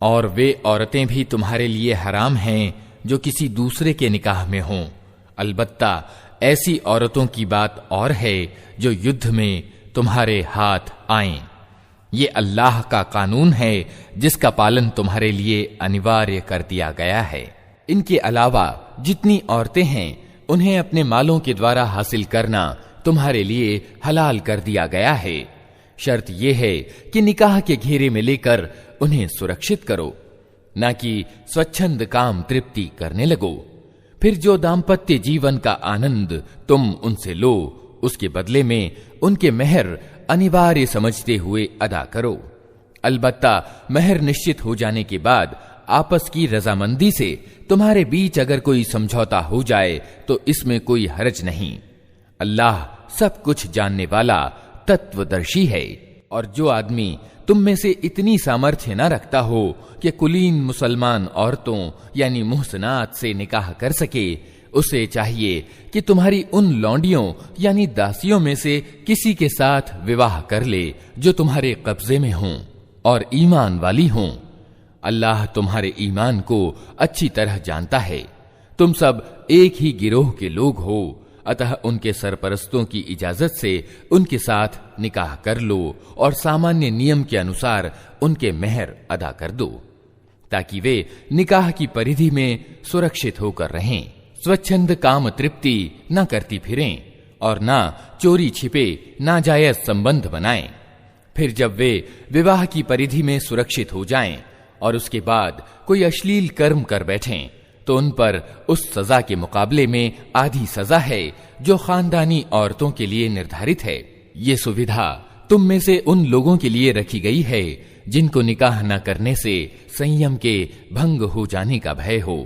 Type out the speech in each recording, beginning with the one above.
और वे औरतें भी तुम्हारे लिए हराम हैं जो किसी दूसरे के निकाह में हों। अलबत्ता ऐसी औरतों की बात और है जो युद्ध में तुम्हारे हाथ आएं। ये अल्लाह का कानून है जिसका पालन तुम्हारे लिए अनिवार्य कर दिया गया है। इनके अलावा जितनी औरतें हैं उन्हें अपने मालों के द्वारा हासिल करना तुम्हारे लिए हलाल कर दिया गया है। शर्त यह है कि निकाह के घेरे में लेकर उन्हें सुरक्षित करो, न कि स्वच्छंद काम तृप्ति करने लगो। फिर जो दाम्पत्य जीवन का आनंद तुम उनसे लो, उसके बदले में उनके मेहर अनिवार्य समझते हुए अदा करो। अलबत्ता मेहर निश्चित हो जाने के बाद आपस की रजामंदी से तुम्हारे बीच अगर कोई समझौता हो जाए तो इसमें कोई हरज नहीं। अल्लाह सब कुछ जानने वाला तत्वदर्शी है। और जो आदमी तुम में से इतनी सामर्थ्य न रखता हो कि कुलीन मुसलमान औरतों यानी मुहसनात से निकाह कर सके, उसे चाहिए कि तुम्हारी उन लौंडियों यानी दासियों में से किसी के साथ विवाह कर ले जो तुम्हारे कब्जे में हों और ईमान वाली हों। अल्लाह तुम्हारे ईमान को अच्छी तरह जानता है। तुम सब एक ही गिरोह के लोग हो, अतः उनके सरपरस्तों की इजाजत से उनके साथ निकाह कर लो और सामान्य नियम के अनुसार उनके मेहर अदा कर दो, ताकि वे निकाह की परिधि में सुरक्षित होकर रहें। स्वच्छंद काम तृप्ति न करती फिरें और न चोरी छिपे नाजायज संबंध बनाएं। फिर जब वे विवाह की परिधि में सुरक्षित हो जाएं और उसके बाद कोई अश्लील कर्म कर बैठें तो उन पर उस सजा के मुकाबले में आधी सजा है जो खानदानी औरतों के लिए निर्धारित है। ये सुविधा तुम में से उन लोगों के लिए रखी गई है जिनको निकाह न करने से संयम के भंग हो जाने का भय हो।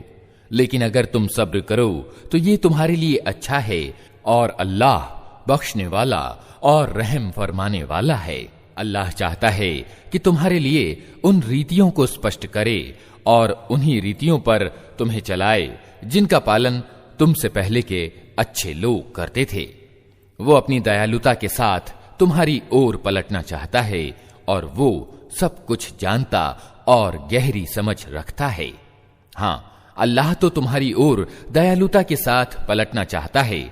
लेकिन अगर तुम सब्र करो तो ये तुम्हारे लिए अच्छा है और अल्लाह बख्शने वाला और रहम फरमाने वाला है। अल्लाह चाहता है कि तुम्हारे लिए उन रीतियों को स्पष्ट करे और उन्हीं रीतियों पर तुम्हें चलाए जिनका पालन तुमसे पहले के अच्छे लोग करते थे। वो अपनी दयालुता के साथ तुम्हारी ओर पलटना चाहता है और वो सब कुछ जानता और गहरी समझ रखता है। हाँ, अल्लाह तो तुम्हारी ओर दयालुता के साथ पलटना चाहता है,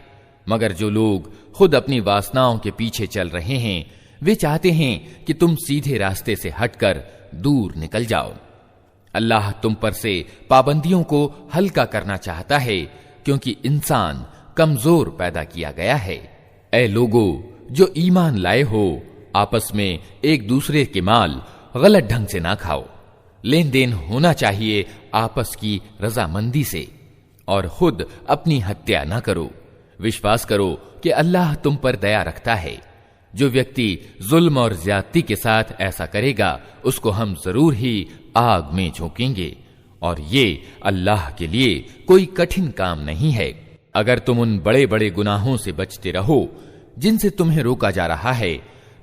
मगर जो लोग खुद अपनी वासनाओं के पीछे चल रहे हैं वे चाहते हैं कि तुम सीधे रास्ते से हटकर दूर निकल जाओ। अल्लाह तुम पर से पाबंदियों को हल्का करना चाहता है क्योंकि इंसान कमजोर पैदा किया गया है। ऐ लोगो जो ईमान लाए हो, आपस में एक दूसरे के माल गलत ढंग से ना खाओ। लेन देन होना चाहिए आपस की रजामंदी से और खुद अपनी हत्या ना करो। विश्वास करो कि अल्लाह तुम पर दया रखता है। जो व्यक्ति जुल्म और ज्यादती के साथ ऐसा करेगा उसको हम जरूर ही आग में झोंकेंगे और ये अल्लाह के लिए कोई कठिन काम नहीं है। अगर तुम उन बड़े बड़े गुनाहों से बचते रहो जिनसे तुम्हें रोका जा रहा है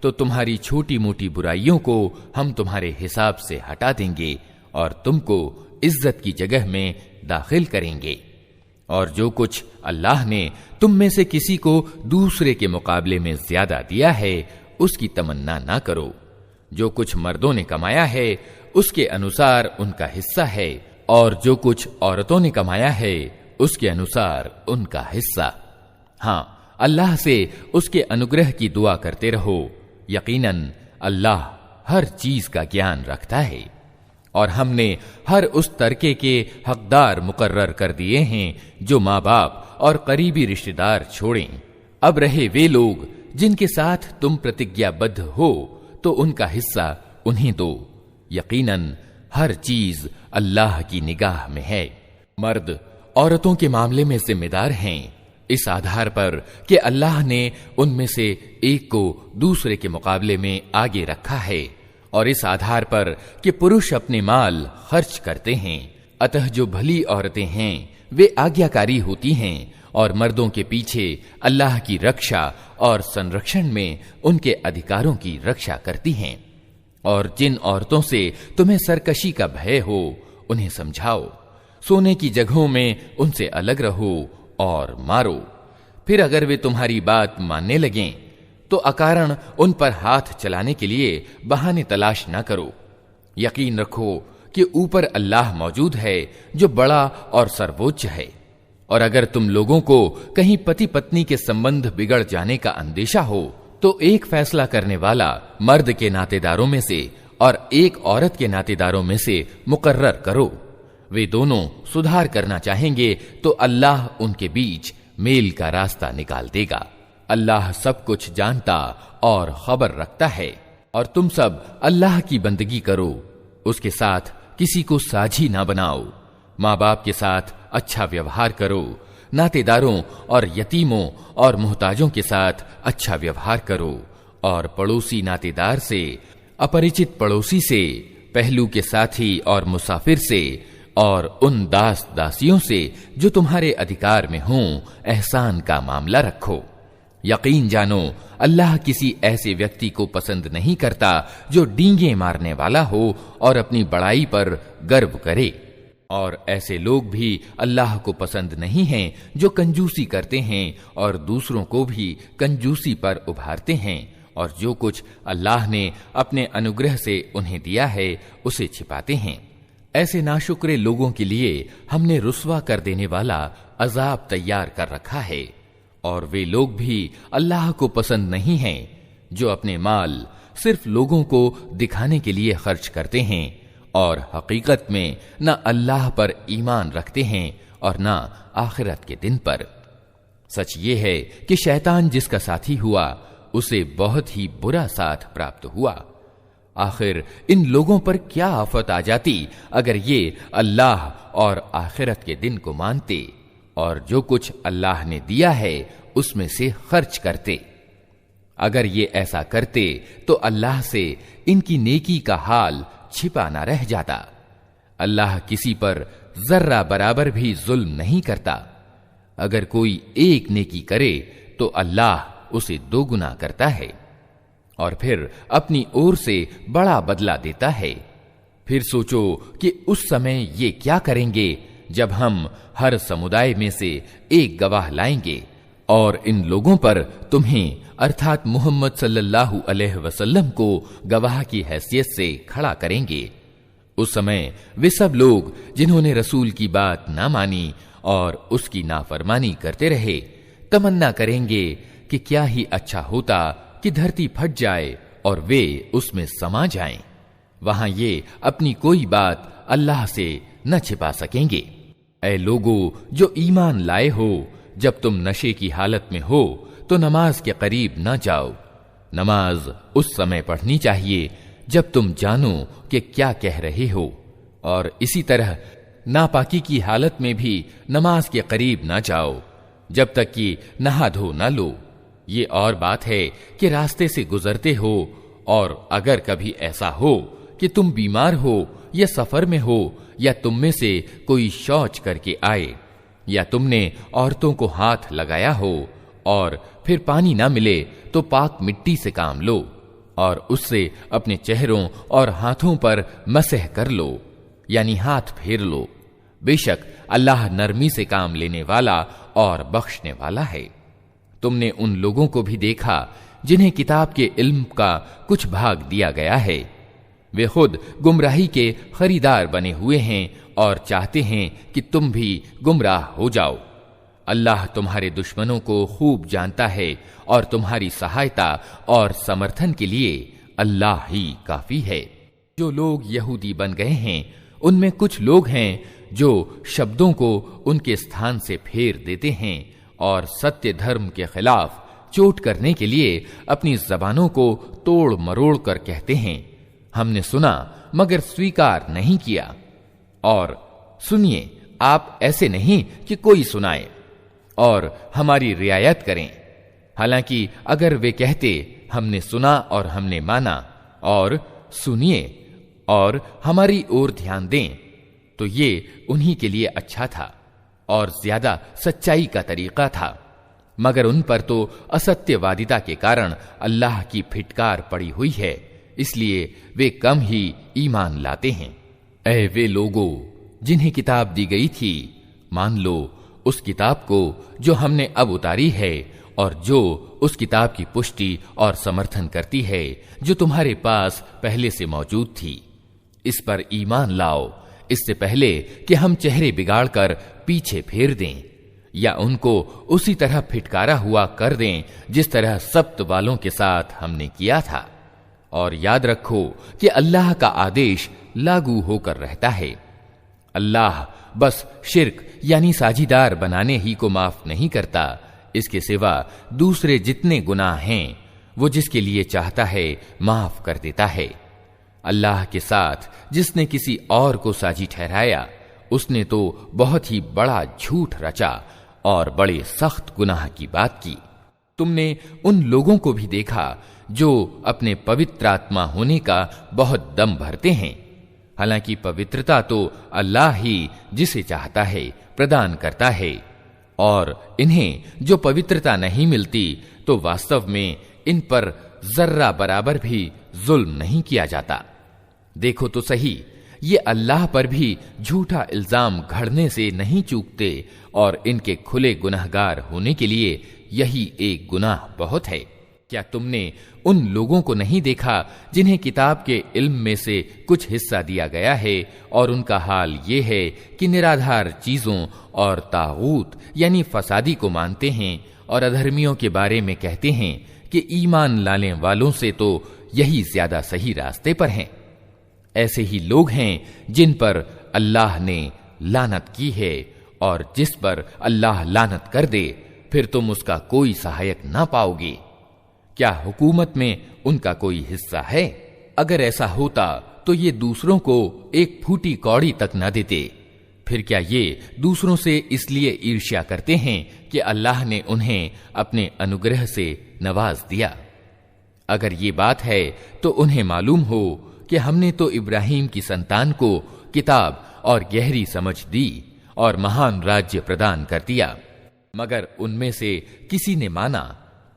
तो तुम्हारी छोटी मोटी बुराइयों को हम तुम्हारे हिसाब से हटा देंगे और तुमको इज्जत की जगह में दाखिल करेंगे। और जो कुछ अल्लाह ने तुम में से किसी को दूसरे के मुकाबले में ज्यादा दिया है उसकी तमन्ना ना करो। जो कुछ मर्दों ने कमाया है उसके अनुसार उनका हिस्सा है और जो कुछ औरतों ने कमाया है उसके अनुसार उनका हिस्सा। हाँ, अल्लाह से उसके अनुग्रह की दुआ करते रहो। यकीनन अल्लाह हर चीज का ज्ञान रखता है। और हमने हर उस तरके के हकदार मुकर्रर कर दिए हैं जो माँ बाप और करीबी रिश्तेदार छोड़ें। अब रहे वे लोग जिनके साथ तुम प्रतिज्ञाबद्ध हो तो उनका हिस्सा उन्हें दो। यकीनन हर चीज अल्लाह की निगाह में है। मर्द औरतों के मामले में जिम्मेदार हैं इस आधार पर कि अल्लाह ने उनमें से एक को दूसरे के मुकाबले में आगे रखा है और इस आधार पर कि पुरुष अपने माल खर्च करते हैं। अतः जो भली औरतें हैं वे आज्ञाकारी होती हैं और मर्दों के पीछे अल्लाह की रक्षा और संरक्षण में उनके अधिकारों की रक्षा करती हैं। और जिन औरतों से तुम्हें सरकशी का भय हो उन्हें समझाओ। सोने की जगहों में उनसे अलग रहो और मारो। फिर अगर वे तुम्हारी बात मानने लगें तो अकारण उन पर हाथ चलाने के लिए बहाने तलाश न करो। यकीन रखो कि ऊपर अल्लाह मौजूद है जो बड़ा और सर्वोच्च है। और अगर तुम लोगों को कहीं पति पत्नी के संबंध बिगड़ जाने का अंदेशा हो तो एक फैसला करने वाला मर्द के नातेदारों में से और एक औरत के नातेदारों में से मुकर्रर करो। वे दोनों सुधार करना चाहेंगे तो अल्लाह उनके बीच मेल का रास्ता निकाल देगा। अल्लाह सब कुछ जानता और खबर रखता है। और तुम सब अल्लाह की बंदगी करो, उसके साथ किसी को साझी ना बनाओ। माँ बाप के साथ अच्छा व्यवहार करो, नातेदारों और यतीमों और मुहताजों के साथ अच्छा व्यवहार करो, और पड़ोसी नातेदार से, अपरिचित पड़ोसी से, पहलू के साथी और मुसाफिर से और उन दास दासियों से जो तुम्हारे अधिकार में हों एहसान का मामला रखो। यकीन जानो अल्लाह किसी ऐसे व्यक्ति को पसंद नहीं करता जो डींगे मारने वाला हो और अपनी बड़ाई पर गर्व करे। और ऐसे लोग भी अल्लाह को पसंद नहीं हैं जो कंजूसी करते हैं और दूसरों को भी कंजूसी पर उभारते हैं, और जो कुछ अल्लाह ने अपने अनुग्रह से उन्हें दिया है उसे छिपाते हैं। ऐसे नाशुक्रे लोगों के लिए हमने रुस्वा कर देने वाला अजाब तैयार कर रखा है। और वे लोग भी अल्लाह को पसंद नहीं हैं जो अपने माल सिर्फ लोगों को दिखाने के लिए खर्च करते हैं और हकीकत में न अल्लाह पर ईमान रखते हैं और न आखिरत के दिन पर। सच ये है कि शैतान जिसका साथी हुआ उसे बहुत ही बुरा साथ प्राप्त हुआ। आखिर इन लोगों पर क्या आफत आ जाती अगर ये अल्लाह और आखिरत के दिन को मानते और जो कुछ अल्लाह ने दिया है उसमें से खर्च करते। अगर ये ऐसा करते तो अल्लाह से इनकी नेकी का हाल छिपा ना रह जाता। अल्लाह किसी पर जर्रा बराबर भी जुल्म नहीं करता। अगर कोई एक नेकी करे तो अल्लाह उसे दोगुना करता है और फिर अपनी ओर से बड़ा बदला देता है। फिर सोचो कि उस समय ये क्या करेंगे जब हम हर समुदाय में से एक गवाह लाएंगे और इन लोगों पर तुम्हें अर्थात मोहम्मद सल्लल्लाहु अलैहि वसल्लम को गवाह की हैसियत से खड़ा करेंगे। उस समय वे सब लोग जिन्होंने रसूल की बात ना मानी और उसकी नाफरमानी करते रहे तमन्ना करेंगे कि क्या ही अच्छा होता कि धरती फट जाए और वे उसमें समा जाएं। वहां ये अपनी कोई बात अल्लाह से न छिपा सकेंगे। ऐ लोगों जो ईमान लाए हो, जब तुम नशे की हालत में हो तो नमाज के करीब न जाओ। नमाज उस समय पढ़नी चाहिए जब तुम जानो कि क्या कह रहे हो, और इसी तरह नापाकी की हालत में भी नमाज के करीब न जाओ जब तक कि नहा धो न लो। ये और बात है कि रास्ते से गुजरते हो और अगर कभी ऐसा हो कि तुम बीमार हो या सफर में हो या तुम में से कोई शौच करके आए या तुमने औरतों को हाथ लगाया हो और फिर पानी ना मिले तो पाक मिट्टी से काम लो और उससे अपने चेहरों और हाथों पर मसह कर लो, यानी हाथ फेर लो। बेशक अल्लाह नरमी से काम लेने वाला और बख्शने वाला है। तुमने उन लोगों को भी देखा जिन्हें किताब के इल्म का कुछ भाग दिया गया है। वे खुद गुमराही के खरीदार बने हुए हैं और चाहते हैं कि तुम भी गुमराह हो जाओ। अल्लाह तुम्हारे दुश्मनों को खूब जानता है और तुम्हारी सहायता और समर्थन के लिए अल्लाह ही काफी है। जो लोग यहूदी बन गए हैं उनमें कुछ लोग हैं जो शब्दों को उनके स्थान से फेर देते हैं और सत्य धर्म के खिलाफ चोट करने के लिए अपनी जबानों को तोड़ मरोड़ कर कहते हैं, हमने सुना मगर स्वीकार नहीं किया। और सुनिए, आप ऐसे नहीं कि कोई सुनाए और हमारी रियायत करें। हालांकि अगर वे कहते हमने सुना और हमने माना और सुनिए और हमारी ओर ध्यान दें तो ये उन्हीं के लिए अच्छा था और ज्यादा सच्चाई का तरीका था। मगर उन पर तो असत्यवादिता के कारण अल्लाह की फिटकार पड़ी हुई है, इसलिए वे कम ही ईमान लाते हैं। ऐ वे लोगों जिन्हें किताब दी गई थी, मान लो उस किताब को जो हमने अब उतारी है और जो उस किताब की पुष्टि और समर्थन करती है जो तुम्हारे पास पहले से मौजूद थी। इस पर ईमान लाओ इससे पहले कि हम चेहरे बिगाड़कर पीछे फेर दें या उनको उसी तरह फिटकारा हुआ कर दें जिस तरह सब्त वालों के साथ हमने किया था। और याद रखो कि अल्लाह का आदेश लागू होकर रहता है। अल्लाह बस शिर्क यानी साझीदार बनाने ही को माफ नहीं करता, इसके सिवा दूसरे जितने गुनाह हैं वो जिसके लिए चाहता है माफ कर देता है। अल्लाह के साथ जिसने किसी और को साझी ठहराया उसने तो बहुत ही बड़ा झूठ रचा और बड़े सख्त गुनाह की बात की। तुमने उन लोगों को भी देखा जो अपने पवित्र आत्मा होने का बहुत दम भरते हैं, हालांकि पवित्रता तो अल्लाह ही जिसे चाहता है प्रदान करता है, और इन्हें जो पवित्रता नहीं मिलती तो वास्तव में इन पर जर्रा बराबर भी जुल्म नहीं किया जाता। देखो तो सही, ये अल्लाह पर भी झूठा इल्जाम घड़ने से नहीं चूकते और इनके खुले गुनहगार होने के लिए यही एक गुनाह बहुत है। क्या तुमने उन लोगों को नहीं देखा जिन्हें किताब के इल्म में से कुछ हिस्सा दिया गया है और उनका हाल ये है कि निराधार चीजों और तागूत यानी फसादी को मानते हैं और अधर्मियों के बारे में कहते हैं कि ईमान लाने वालों से तो यही ज्यादा सही रास्ते पर हैं। ऐसे ही लोग हैं जिन पर अल्लाह ने लानत की है, और जिस पर अल्लाह लानत कर दे फिर तुम उसका कोई सहायक ना पाओगे। क्या हुकूमत में उनका कोई हिस्सा है? अगर ऐसा होता तो ये दूसरों को एक फूटी कौड़ी तक न देते। फिर क्या ये दूसरों से इसलिए ईर्ष्या करते हैं कि अल्लाह ने उन्हें अपने अनुग्रह से नवाज दिया? अगर ये बात है तो उन्हें मालूम हो कि हमने तो इब्राहिम की संतान को किताब और गहरी समझ दी और महान राज्य प्रदान कर दिया, मगर उनमें से किसी ने माना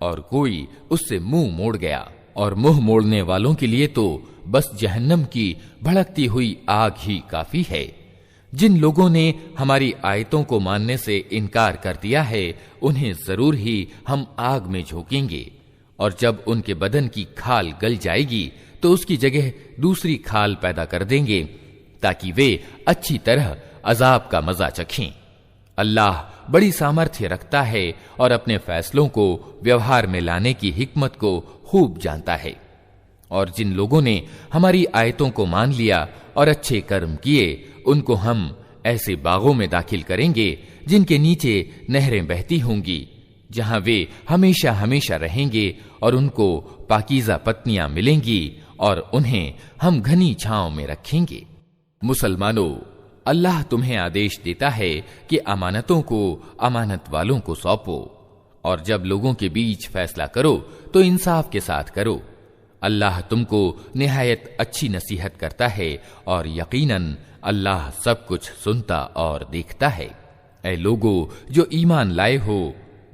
और कोई उससे मुंह मोड़ गया, और मुंह मोड़ने वालों के लिए तो बस जहन्नम की भड़कती हुई आग ही काफी है। जिन लोगों ने हमारी आयतों को मानने से इनकार कर दिया है उन्हें जरूर ही हम आग में झोंकेंगे, और जब उनके बदन की खाल गल जाएगी तो उसकी जगह दूसरी खाल पैदा कर देंगे ताकि वे अच्छी तरह अजाब का मजा चखें। अल्लाह बड़ी सामर्थ्य रखता है और अपने फैसलों को व्यवहार में लाने की हिकमत को खूब जानता है। और जिन लोगों ने हमारी आयतों को मान लिया और अच्छे कर्म किए उनको हम ऐसे बागों में दाखिल करेंगे जिनके नीचे नहरें बहती होंगी, जहां वे हमेशा हमेशा रहेंगे, और उनको पाकीज़ा पत्नियां मिलेंगी और उन्हें हम घनी छांव में रखेंगे। मुसलमानों, अल्लाह तुम्हें आदेश देता है कि अमानतों को अमानत वालों को सौंपो, और जब लोगों के बीच फैसला करो तो इंसाफ के साथ करो। अल्लाह तुमको निहायत अच्छी नसीहत करता है और यकीनन अल्लाह सब कुछ सुनता और देखता है। ऐ लोगो जो ईमान लाए हो,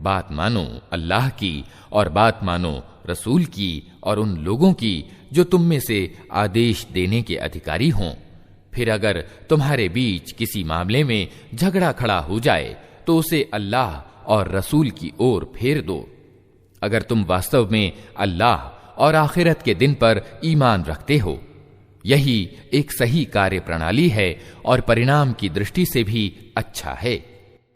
बात मानो अल्लाह की और बात मानो रसूल की और उन लोगों की जो तुम में से आदेश देने के अधिकारी हों। फिर अगर तुम्हारे बीच किसी मामले में झगड़ा खड़ा हो जाए तो उसे अल्लाह और रसूल की ओर फेर दो। अगर तुम वास्तव में अल्लाह और आखिरत के दिन पर ईमान रखते हो, यही एक सही कार्य प्रणाली है और परिणाम की दृष्टि से भी अच्छा है।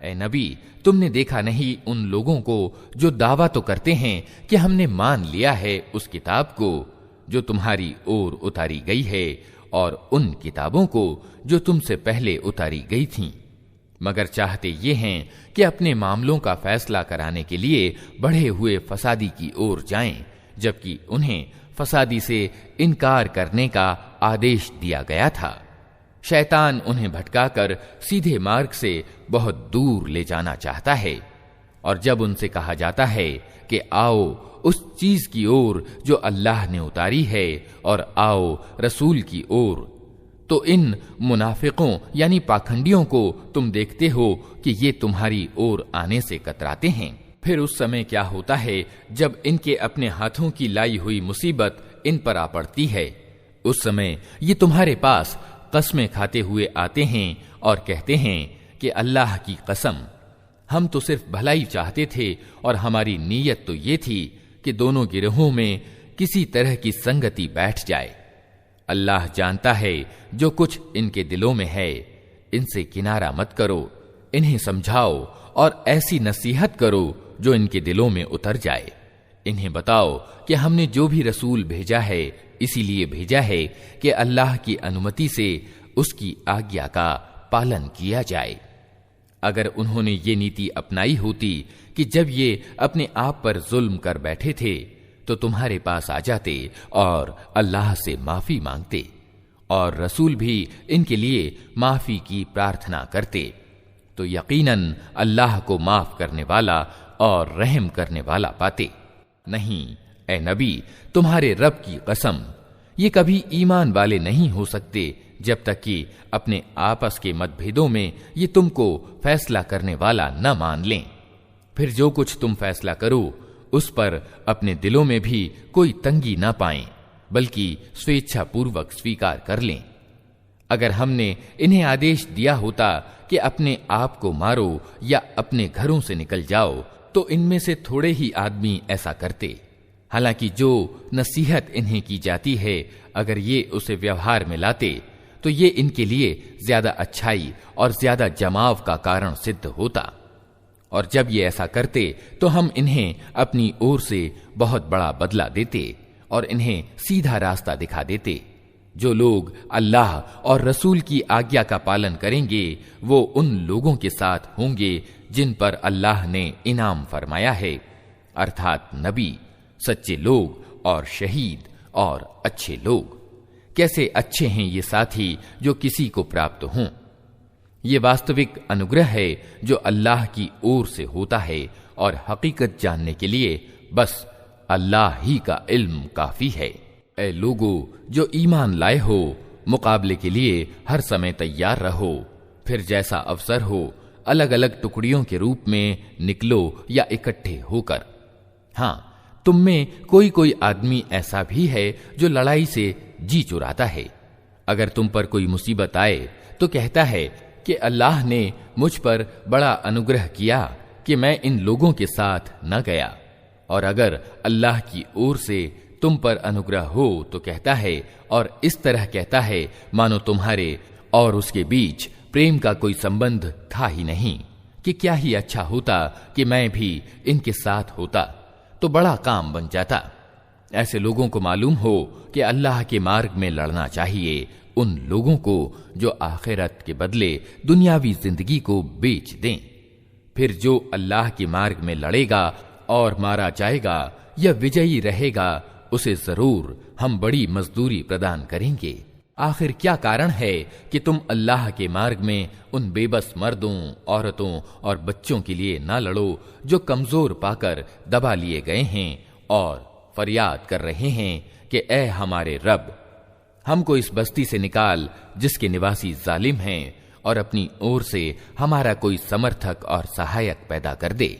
ऐ नबी, तुमने देखा नहीं उन लोगों को जो दावा तो करते हैं कि हमने मान लिया है उस किताब को जो तुम्हारी ओर उतारी गई है और उन किताबों को जो तुमसे पहले उतारी गई थीं, मगर चाहते ये हैं कि अपने मामलों का फैसला कराने के लिए बढ़े हुए फसादी की ओर जाएं, जबकि उन्हें फसादी से इनकार करने का आदेश दिया गया था। शैतान उन्हें भटकाकर सीधे मार्ग से बहुत दूर ले जाना चाहता है, और जब उनसे कहा जाता है कि आओ उस चीज की ओर जो अल्लाह ने उतारी है और आओ रसूल की ओर, तो इन मुनाफिकों यानी पाखंडियों को तुम देखते हो कि ये तुम्हारी ओर आने से कतराते हैं। फिर उस समय क्या होता है जब इनके अपने हाथों की लाई हुई मुसीबत इन पर आ पड़ती है, उस समय ये तुम्हारे पास कस्में खाते हुए आते हैं और कहते हैं कि अल्लाह की कसम, हम तो सिर्फ भलाई चाहते थे और हमारी नीयत तो ये थी कि दोनों गिरोहों में किसी तरह की संगति बैठ जाए। अल्लाह जानता है जो कुछ इनके दिलों में है। इनसे किनारा मत करो, इन्हें समझाओ और ऐसी नसीहत करो जो इनके दिलों में उतर जाए। इन्हें बताओ कि हमने जो भी रसूल भेजा है इसीलिए भेजा है कि अल्लाह की अनुमति से उसकी आज्ञा का पालन किया जाए। अगर उन्होंने ये नीति अपनाई होती कि जब ये अपने आप पर जुल्म कर बैठे थे तो तुम्हारे पास आ जाते और अल्लाह से माफी मांगते और रसूल भी इनके लिए माफी की प्रार्थना करते, तो यकीनन अल्लाह को माफ करने वाला और रहम करने वाला पाते। नहीं ए नबी, तुम्हारे रब की कसम, ये कभी ईमान वाले नहीं हो सकते जब तक कि अपने आपस के मतभेदों में ये तुमको फैसला करने वाला न मान लें। फिर जो कुछ तुम फैसला करो उस पर अपने दिलों में भी कोई तंगी ना पाएं, बल्कि स्वेच्छा पूर्वक स्वीकार कर लें। अगर हमने इन्हें आदेश दिया होता कि अपने आप को मारो या अपने घरों से निकल जाओ, तो इनमें से थोड़े ही आदमी ऐसा करते। हालांकि जो नसीहत इन्हें की जाती है, अगर ये उसे व्यवहार में लाते तो ये इनके लिए ज्यादा अच्छाई और ज्यादा जमाव का कारण सिद्ध होता। और जब ये ऐसा करते तो हम इन्हें अपनी ओर से बहुत बड़ा बदला देते और इन्हें सीधा रास्ता दिखा देते। जो लोग अल्लाह और रसूल की आज्ञा का पालन करेंगे वो उन लोगों के साथ होंगे जिन पर अल्लाह ने इनाम फरमाया है, अर्थात नबी, सच्चे लोग और शहीद और अच्छे लोग। कैसे अच्छे हैं ये साथी जो किसी को प्राप्त हों। ये वास्तविक अनुग्रह है जो अल्लाह की ओर से होता है और हकीकत जानने के लिए बस अल्लाह ही का इल्म काफी है। ऐ लोगो जो ईमान लाए हो, मुकाबले के लिए हर समय तैयार रहो। फिर जैसा अवसर हो अलग अलग टुकड़ियों के रूप में निकलो या इकट्ठे होकर। हाँ, तुम में कोई कोई आदमी ऐसा भी है जो लड़ाई से जी चुराता है। अगर तुम पर कोई मुसीबत आए तो कहता है कि अल्लाह ने मुझ पर बड़ा अनुग्रह किया कि मैं इन लोगों के साथ न गया। और अगर अल्लाह की ओर से तुम पर अनुग्रह हो तो कहता है, और इस तरह कहता है मानो तुम्हारे और उसके बीच प्रेम का कोई संबंध था ही नहीं, कि क्या ही अच्छा होता कि मैं भी इनके साथ होता, तो बड़ा काम बन जाता। ऐसे लोगों को मालूम हो कि अल्लाह के मार्ग में लड़ना चाहिए उन लोगों को जो आखिरत के बदले दुनियावी जिंदगी को बेच दें। फिर जो अल्लाह के मार्ग में लड़ेगा और मारा जाएगा या विजयी रहेगा, उसे जरूर हम बड़ी मजदूरी प्रदान करेंगे। आखिर क्या कारण है कि तुम अल्लाह के मार्ग में उन बेबस मर्दों, औरतों और बच्चों के लिए ना लड़ो जो कमजोर पाकर दबा लिए गए हैं और फरियाद कर रहे हैं कि ऐ हमारे रब, हमको इस बस्ती से निकाल जिसके निवासी जालिम हैं, और अपनी ओर से हमारा कोई समर्थक और सहायक पैदा कर दे।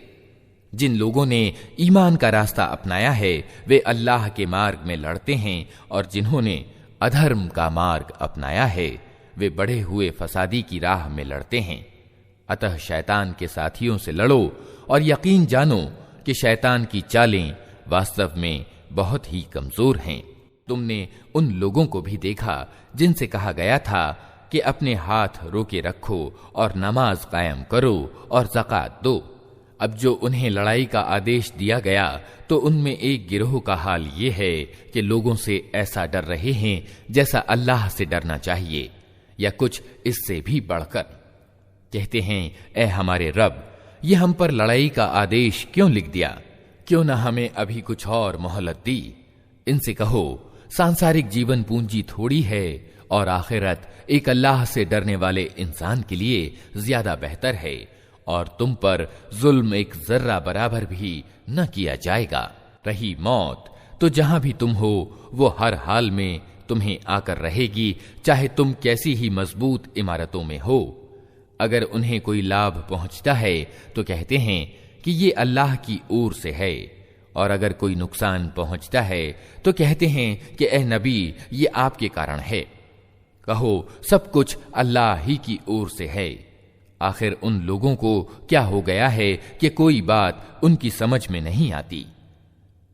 जिन लोगों ने ईमान का रास्ता अपनाया है वे अल्लाह के मार्ग में लड़ते हैं, और जिन्होंने अधर्म का मार्ग अपनाया है वे बढ़े हुए फसादी की राह में लड़ते हैं। अतः शैतान के साथियों से लड़ो और यकीन जानो कि शैतान की चालें वास्तव में बहुत ही कमजोर हैं। तुमने उन लोगों को भी देखा जिनसे कहा गया था कि अपने हाथ रोके रखो और नमाज कायम करो और ज़कात दो। अब जो उन्हें लड़ाई का आदेश दिया गया तो उनमें एक गिरोह का हाल ये है कि लोगों से ऐसा डर रहे हैं जैसा अल्लाह से डरना चाहिए, या कुछ इससे भी बढ़कर। कहते हैं, ऐ हमारे रब, ये हम पर लड़ाई का आदेश क्यों लिख दिया? क्यों न हमें अभी कुछ और मोहलत दी? इनसे कहो, सांसारिक जीवन पूंजी थोड़ी है और आखिरत एक अल्लाह से डरने वाले इंसान के लिए ज्यादा बेहतर है, और तुम पर जुल्म एक जर्रा बराबर भी न किया जाएगा। रही मौत, तो जहां भी तुम हो वो हर हाल में तुम्हें आकर रहेगी, चाहे तुम कैसी ही मजबूत इमारतों में हो। अगर उन्हें कोई लाभ पहुंचता है तो कहते हैं कि ये अल्लाह की ओर से है, और अगर कोई नुकसान पहुंचता है तो कहते हैं कि ए नबी, ये आपके कारण है। कहो, सब कुछ अल्लाह ही की ओर से है। आखिर उन लोगों को क्या हो गया है कि कोई बात उनकी समझ में नहीं आती।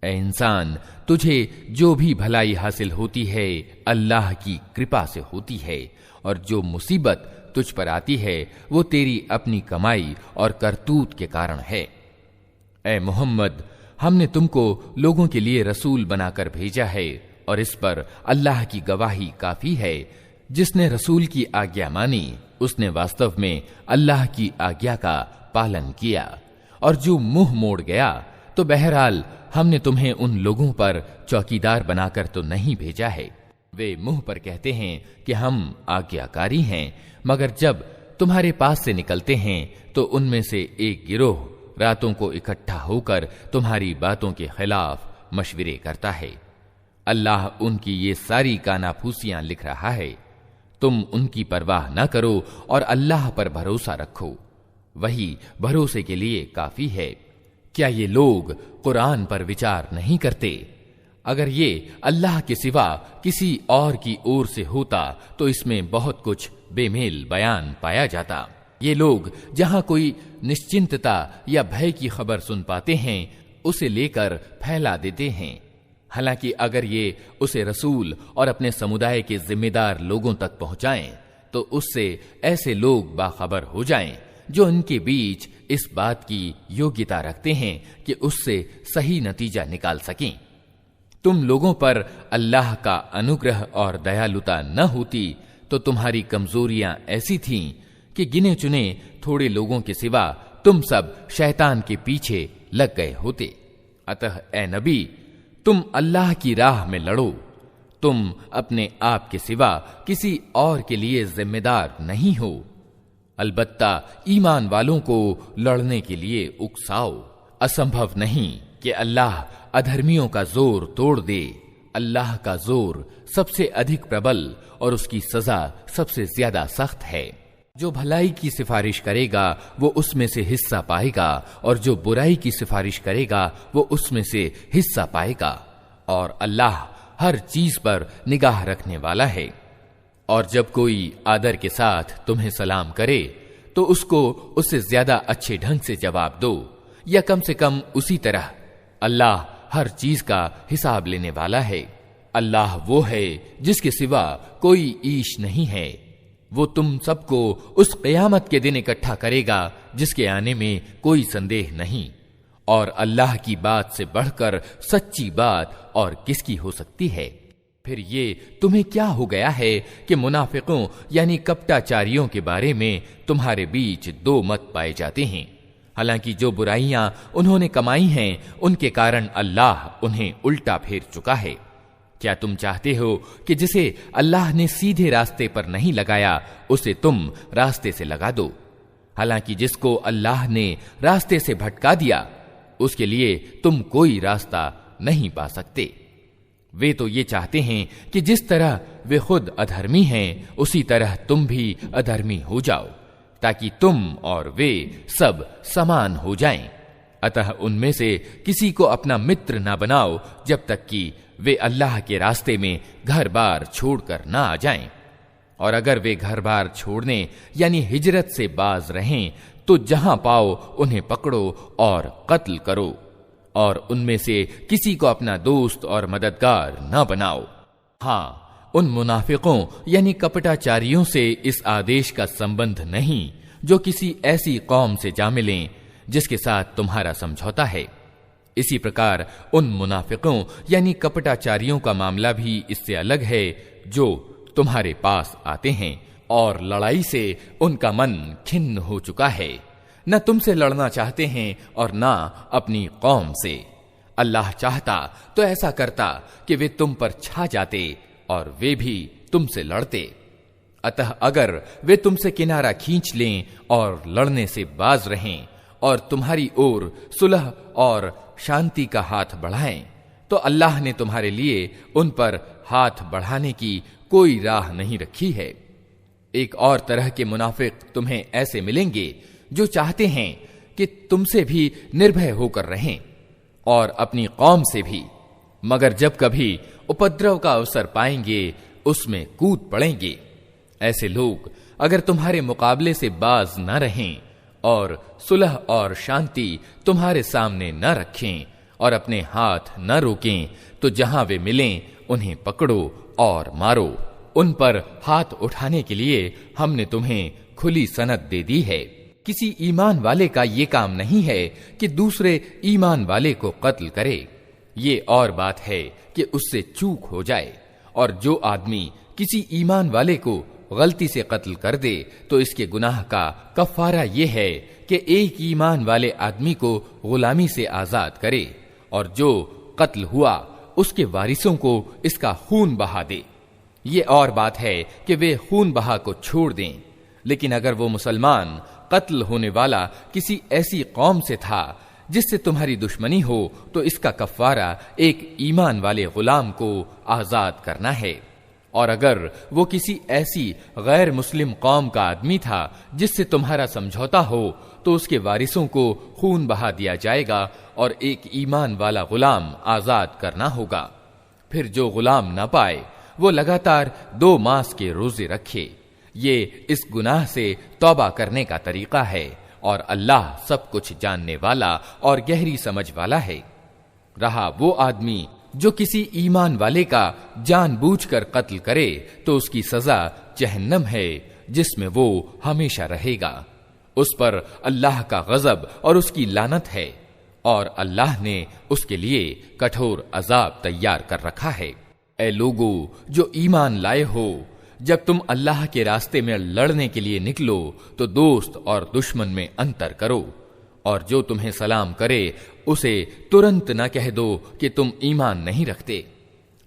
ऐ इंसान, तुझे जो भी भलाई हासिल होती है अल्लाह की कृपा से होती है, और जो मुसीबत तुझ पर आती है वो तेरी अपनी कमाई और करतूत के कारण है। ऐ मोहम्मद, हमने तुमको लोगों के लिए रसूल बनाकर भेजा है, और इस पर अल्लाह की गवाही काफी है। जिसने रसूल की आज्ञा मानी उसने वास्तव में अल्लाह की आज्ञा का पालन किया, और जो मुंह मोड़ गया तो बहरहाल हमने तुम्हें उन लोगों पर चौकीदार बनाकर तो नहीं भेजा है। वे मुंह पर कहते हैं कि हम आज्ञाकारी हैं, मगर जब तुम्हारे पास से निकलते हैं तो उनमें से एक गिरोह रातों को इकट्ठा होकर तुम्हारी बातों के खिलाफ मशविरे करता है। अल्लाह उनकी ये सारी कानाफूसियां लिख रहा है। तुम उनकी परवाह न करो और अल्लाह पर भरोसा रखो, वही भरोसे के लिए काफी है। क्या ये लोग कुरान पर विचार नहीं करते? अगर ये अल्लाह के सिवा किसी और की ओर से होता तो इसमें बहुत कुछ बेमेल बयान पाया जाता। ये लोग जहां कोई निश्चिंतता या भय की खबर सुन पाते हैं उसे लेकर फैला देते हैं। हालांकि अगर ये उसे रसूल और अपने समुदाय के जिम्मेदार लोगों तक पहुंचाएं तो उससे ऐसे लोग बाखबर हो जाएं जो इनके बीच इस बात की योग्यता रखते हैं कि उससे सही नतीजा निकाल सकें। तुम लोगों पर अल्लाह का अनुग्रह और दयालुता न होती तो तुम्हारी कमजोरियां ऐसी थीं कि गिने चुने थोड़े लोगों के सिवा तुम सब शैतान के पीछे लग गए होते। अतः ए नबी, तुम अल्लाह की राह में लड़ो। तुम अपने आप के सिवा किसी और के लिए जिम्मेदार नहीं हो। अलबत्ता ईमान वालों को लड़ने के लिए उकसाओ। असंभव नहीं कि अल्लाह अधर्मियों का जोर तोड़ दे। अल्लाह का जोर सबसे अधिक प्रबल और उसकी सजा सबसे ज्यादा सख्त है। जो भलाई की सिफारिश करेगा वो उसमें से हिस्सा पाएगा, और जो बुराई की सिफारिश करेगा वो उसमें से हिस्सा पाएगा। और अल्लाह हर चीज पर निगाह रखने वाला है। और जब कोई आदर के साथ तुम्हें सलाम करे तो उसको उससे ज्यादा अच्छे ढंग से जवाब दो, या कम से कम उसी तरह। अल्लाह हर चीज का हिसाब लेने वाला है। अल्लाह वो है जिसके सिवा कोई ईश नहीं है। वो तुम सबको उस क़यामत के दिन इकट्ठा करेगा जिसके आने में कोई संदेह नहीं। और अल्लाह की बात से बढ़कर सच्ची बात और किसकी हो सकती है? फिर ये तुम्हें क्या हो गया है कि मुनाफिकों यानी कपटाचारियों के बारे में तुम्हारे बीच दो मत पाए जाते हैं। हालांकि जो बुराइयां उन्होंने कमाई हैं उनके कारण अल्लाह उन्हें उल्टा फेर चुका है। क्या तुम चाहते हो कि जिसे अल्लाह ने सीधे रास्ते पर नहीं लगाया उसे तुम रास्ते से लगा दो? हालांकि जिसको अल्लाह ने रास्ते से भटका दिया उसके लिए तुम कोई रास्ता नहीं पा सकते। वे तो ये चाहते हैं कि जिस तरह वे खुद अधर्मी हैं उसी तरह तुम भी अधर्मी हो जाओ, ताकि तुम और वे सब समान हो जाएं। अतः उनमें से किसी को अपना मित्र ना बनाओ जब तक कि वे अल्लाह के रास्ते में घर बार छोड़कर ना आ जाएं। और अगर वे घर बार छोड़ने यानी हिजरत से बाज रहें तो जहां पाओ उन्हें पकड़ो और कत्ल करो, और उनमें से किसी को अपना दोस्त और मददगार न बनाओ। हाँ, उन मुनाफिकों यानी कपटाचारियों से इस आदेश का संबंध नहीं जो किसी ऐसी कौम से जा मिलें जिसके साथ तुम्हारा समझौता है। इसी प्रकार उन मुनाफिकों यानी कपटाचारियों का मामला भी इससे अलग है जो तुम्हारे पास आते हैं और लड़ाई से उनका मन खिन्न हो चुका है। न तुमसे लड़ना चाहते हैं और न अपनी कौम से। अल्लाह चाहता तो ऐसा करता कि वे तुम पर छा जाते और वे भी तुमसे लड़ते। अतः अगर वे तुमसे किनारा खींच लें और लड़ने से बाज रहें और तुम्हारी ओर सुलह और शांति का हाथ बढ़ाएं, तो अल्लाह ने तुम्हारे लिए उन पर हाथ बढ़ाने की कोई राह नहीं रखी है। एक और तरह के मुनाफिक तुम्हें ऐसे मिलेंगे जो चाहते हैं कि तुमसे भी निर्भय होकर रहें और अपनी कौम से भी, मगर जब कभी उपद्रव का अवसर पाएंगे उसमें कूद पड़ेंगे। ऐसे लोग अगर तुम्हारे मुकाबले से बाज न रहें और सुलह और शांति तुम्हारे सामने न रखें और अपने हाथ न रोकें, तो जहां वे मिलें उन्हें पकड़ो और मारो। उन पर हाथ उठाने के लिए हमने तुम्हें खुली सनद दे दी है। किसी ईमान वाले का ये काम नहीं है कि दूसरे ईमान वाले को कत्ल करे। ये और बात है कि उससे चूक हो जाए, और जो आदमी किसी ईमान वाले को गलती से कत्ल कर दे तो इसके गुनाह का कफारा ये है कि एक ईमान वाले आदमी को गुलामी से आजाद करे, और जो कत्ल हुआ उसके वारिसों को इसका खून बहा दे। ये और बात है कि वे खून बहा को छोड़ दें। लेकिन अगर वो मुसलमान कत्ल होने वाला किसी ऐसी कौम से था जिससे तुम्हारी दुश्मनी हो, तो इसका कफारा एक ईमान वाले गुलाम को आजाद करना है। और अगर वो किसी ऐसी गैर मुस्लिम कौम का आदमी था जिससे तुम्हारा समझौता हो, तो उसके वारिसों को खून बहा दिया जाएगा और एक ईमान वाला गुलाम आजाद करना होगा। फिर जो गुलाम न पाए वो लगातार 2 मास के रोजे रखे। ये इस गुनाह से तौबा करने का तरीका है, और अल्लाह सब कुछ जानने वाला और गहरी समझ वाला है। रहा वो आदमी जो किसी ईमान वाले का जानबूझकर कत्ल करे, तो उसकी सजा जहन्नम है, जिसमें वो हमेशा रहेगा। उस पर अल्लाह का गजब और उसकी लानत है, और अल्लाह ने उसके लिए कठोर अजाब तैयार कर रखा है। ऐ लोगो जो ईमान लाए हो, जब तुम अल्लाह के रास्ते में लड़ने के लिए निकलो तो दोस्त और दुश्मन में अंतर करो, और जो तुम्हें सलाम करे उसे तुरंत न कह दो कि तुम ईमान नहीं रखते।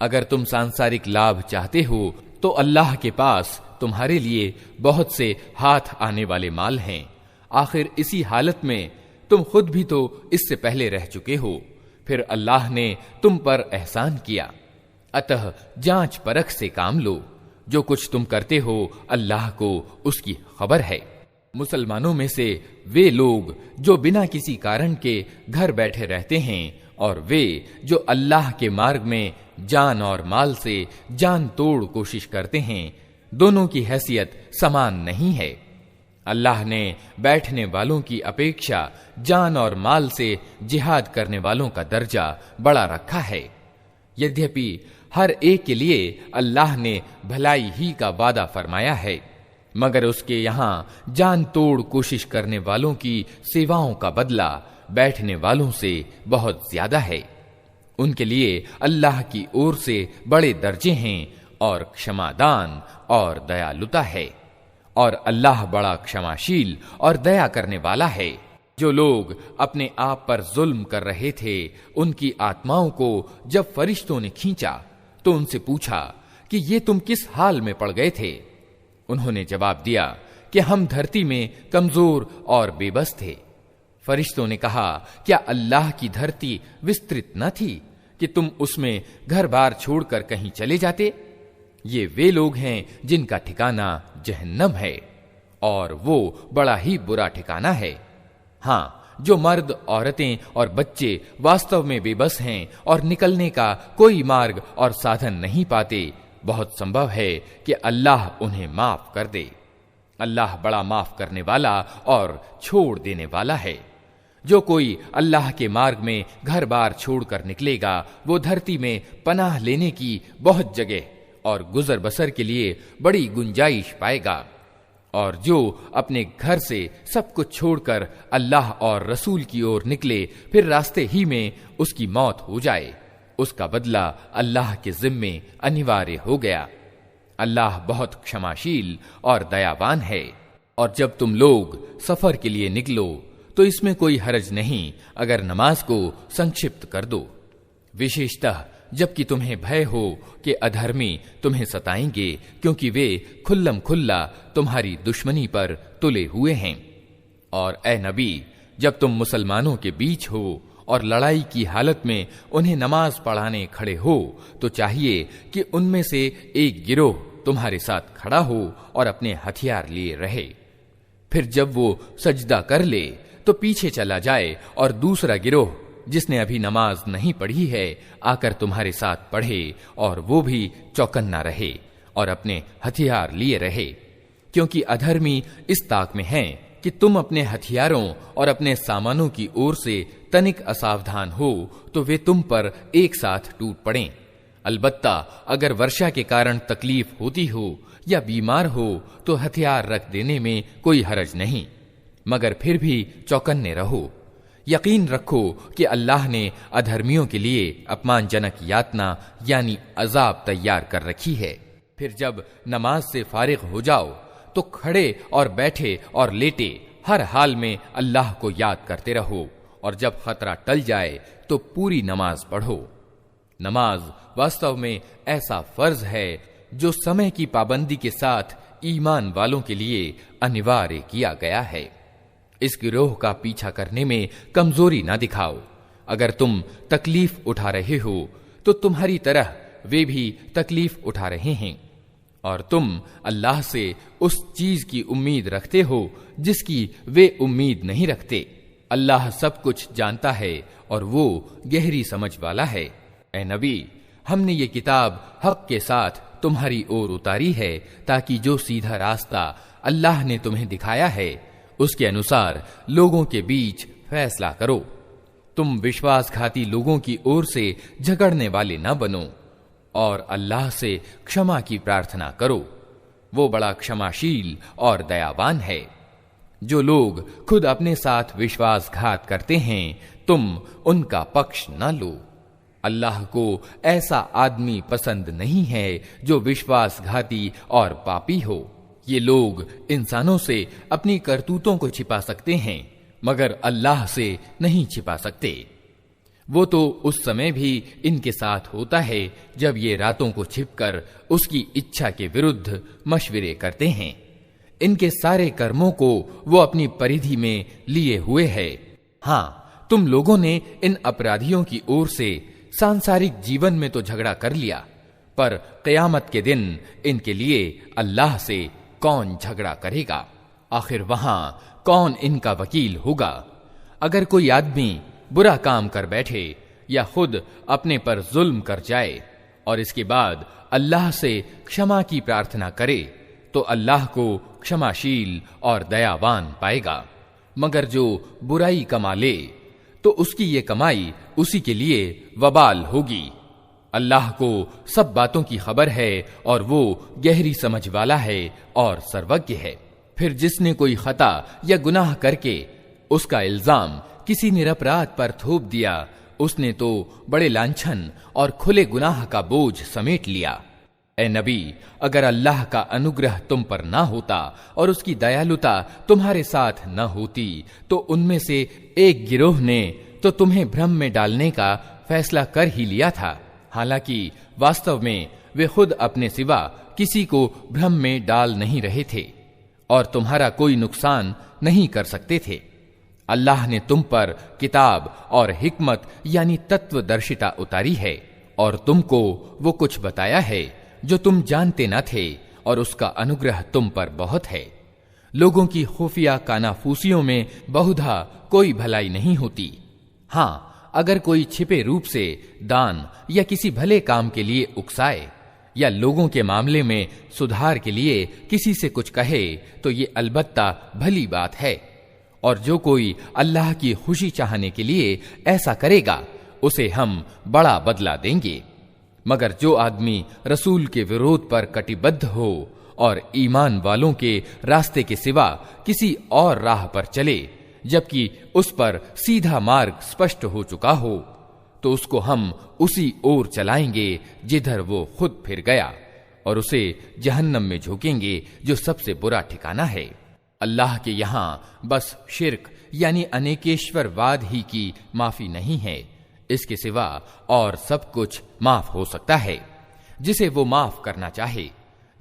अगर तुम सांसारिक लाभ चाहते हो तो अल्लाह के पास तुम्हारे लिए बहुत से हाथ आने वाले माल हैं। आखिर इसी हालत में तुम खुद भी तो इससे पहले रह चुके हो, फिर अल्लाह ने तुम पर एहसान किया। अतः जांच परख से काम लो। जो कुछ तुम करते हो अल्लाह को उसकी खबर है। मुसलमानों में से वे लोग जो बिना किसी कारण के घर बैठे रहते हैं, और वे जो अल्लाह के मार्ग में जान और माल से जान तोड़ कोशिश करते हैं, दोनों की हैसियत समान नहीं है। अल्लाह ने बैठने वालों की अपेक्षा जान और माल से जिहाद करने वालों का दर्जा बड़ा रखा है। यद्यपि हर एक के लिए अल्लाह ने भलाई ही का वादा फरमाया है, मगर उसके यहाँ जान तोड़ कोशिश करने वालों की सेवाओं का बदला बैठने वालों से बहुत ज्यादा है। उनके लिए अल्लाह की ओर से बड़े दर्जे हैं, और क्षमादान और दयालुता है, और अल्लाह बड़ा क्षमाशील और दया करने वाला है। जो लोग अपने आप पर जुल्म कर रहे थे, उनकी आत्माओं को जब फरिश्तों ने खींचा तो उनसे पूछा कि ये तुम किस हाल में पड़ गए थे। उन्होंने जवाब दिया कि हम धरती में कमजोर और बेबस थे। फरिश्तों ने कहा, क्या अल्लाह की धरती विस्तृत न थी कि तुम उसमें घर बार छोड़कर कहीं चले जाते? ये वे लोग हैं जिनका ठिकाना जहन्नम है, और वो बड़ा ही बुरा ठिकाना है। हाँ, जो मर्द, औरतें और बच्चे वास्तव में बेबस हैं और निकलने का कोई मार्ग और साधन नहीं पाते, बहुत संभव है कि अल्लाह उन्हें माफ कर दे। अल्लाह बड़ा माफ करने वाला और छोड़ देने वाला है। जो कोई अल्लाह के मार्ग में घर बार छोड़कर निकलेगा, वो धरती में पनाह लेने की बहुत जगह और गुजर बसर के लिए बड़ी गुंजाइश पाएगा। और जो अपने घर से सब कुछ छोड़कर अल्लाह और रसूल की ओर निकले, फिर रास्ते ही में उसकी मौत हो जाए, उसका बदला अल्लाह के जिम्मे अनिवार्य हो गया। अल्लाह बहुत क्षमाशील और दयावान है। और जब तुम लोग सफर के लिए निकलो तो इसमें कोई हरज नहीं अगर नमाज को संक्षिप्त कर दो, विशेषतः जबकि तुम्हें भय हो कि अधर्मी तुम्हें सताएंगे, क्योंकि वे खुल्लम खुल्ला तुम्हारी दुश्मनी पर तुले हुए हैं। और ए नबी, जब तुम मुसलमानों के बीच हो और लड़ाई की हालत में उन्हें नमाज पढ़ाने खड़े हो, तो चाहिए कि उनमें से एक गिरोह तुम्हारे साथ खड़ा हो और अपने हथियार लिए रहे। फिर जब वो सजदा कर ले तो पीछे चला जाए, और दूसरा गिरोह जिसने अभी नमाज नहीं पढ़ी है आकर तुम्हारे साथ पढ़े, और वो भी चौकन्ना रहे और अपने हथियार लिए रहे, क्योंकि अधर्मी इस ताक में हैं कि तुम अपने हथियारों और अपने सामानों की ओर से तनिक असावधान हो तो वे तुम पर एक साथ टूट पड़ें। अलबत्ता अगर वर्षा के कारण तकलीफ होती हो या बीमार हो तो हथियार रख देने में कोई हरज नहीं, मगर फिर भी चौकन्ने रहो। यकीन रखो कि अल्लाह ने अधर्मियों के लिए अपमानजनक यातना यानी अजाब तैयार कर रखी है। फिर जब नमाज से फारिग हो जाओ तो खड़े और बैठे और लेटे हर हाल में अल्लाह को याद करते रहो, और जब खतरा टल जाए तो पूरी नमाज पढ़ो। नमाज वास्तव में ऐसा फर्ज है जो समय की पाबंदी के साथ ईमान वालों के लिए अनिवार्य किया गया है। इस गिरोह का पीछा करने में कमजोरी ना दिखाओ। अगर तुम तकलीफ उठा रहे हो तो तुम्हारी तरह वे भी तकलीफ उठा रहे हैं, और तुम अल्लाह से उस चीज की उम्मीद रखते हो जिसकी वे उम्मीद नहीं रखते। अल्लाह सब कुछ जानता है और वो गहरी समझ वाला है। ए नबी, हमने ये किताब हक के साथ तुम्हारी ओर उतारी है ताकि जो सीधा रास्ता अल्लाह ने तुम्हें दिखाया है उसके अनुसार लोगों के बीच फैसला करो। तुम विश्वासघाती लोगों की ओर से झगड़ने वाले न बनो और अल्लाह से क्षमा की प्रार्थना करो। वो बड़ा क्षमाशील और दयावान है। जो लोग खुद अपने साथ विश्वासघात करते हैं तुम उनका पक्ष न लो। अल्लाह को ऐसा आदमी पसंद नहीं है जो विश्वासघाती और पापी हो। ये लोग इंसानों से अपनी करतूतों को छिपा सकते हैं मगर अल्लाह से नहीं छिपा सकते। वो तो उस समय भी इनके साथ होता है जब ये रातों को छिपकर उसकी इच्छा के विरुद्ध मशविरे करते हैं। इनके सारे कर्मों को वो अपनी परिधि में लिए हुए है। हाँ, तुम लोगों ने इन अपराधियों की ओर से सांसारिक जीवन में तो झगड़ा कर लिया, पर क़यामत के दिन इनके लिए अल्लाह से कौन झगड़ा करेगा? आखिर वहां कौन इनका वकील होगा? अगर कोई आदमी बुरा काम कर बैठे या खुद अपने पर जुल्म कर जाए और इसके बाद अल्लाह से क्षमा की प्रार्थना करे तो अल्लाह को क्षमाशील और दयावान पाएगा। मगर जो बुराई कमा ले तो उसकी ये कमाई उसी के लिए वबाल होगी। अल्लाह को सब बातों की खबर है और वो गहरी समझ वाला है और सर्वज्ञ है। फिर जिसने कोई खता या गुनाह करके उसका इल्जाम किसी निरपराध पर थोप दिया, उसने तो बड़े लांछन और खुले गुनाह का बोझ समेट लिया। ए नबी, अगर अल्लाह का अनुग्रह तुम पर ना होता और उसकी दयालुता तुम्हारे साथ न होती तो उनमें से एक गिरोह ने तो तुम्हें भ्रम में डालने का फैसला कर ही लिया था। हालांकि वास्तव में वे खुद अपने सिवा किसी को भ्रम में डाल नहीं रहे थे और तुम्हारा कोई नुकसान नहीं कर सकते थे। अल्लाह ने तुम पर किताब और हिकमत यानी तत्वदर्शिता उतारी है और तुमको वो कुछ बताया है जो तुम जानते न थे, और उसका अनुग्रह तुम पर बहुत है। लोगों की खुफिया कानाफूसियों में बहुधा कोई भलाई नहीं होती। हाँ, अगर कोई छिपे रूप से दान या किसी भले काम के लिए उकसाए या लोगों के मामले में सुधार के लिए किसी से कुछ कहे तो ये अलबत्ता भली बात है, और जो कोई अल्लाह की खुशी चाहने के लिए ऐसा करेगा उसे हम बड़ा बदला देंगे। मगर जो आदमी रसूल के विरोध पर कटिबद्ध हो और ईमान वालों के रास्ते के सिवा किसी और राह पर चले जबकि उस पर सीधा मार्ग स्पष्ट हो चुका हो, तो उसको हम उसी ओर चलाएंगे जिधर वो खुद फिर गया, और उसे जहन्नम में झोंकेंगे जो सबसे बुरा ठिकाना है। अल्लाह के यहाँ बस शिर्क यानी अनेकेश्वरवाद ही की माफी नहीं है, इसके सिवा और सब कुछ माफ हो सकता है जिसे वो माफ करना चाहे।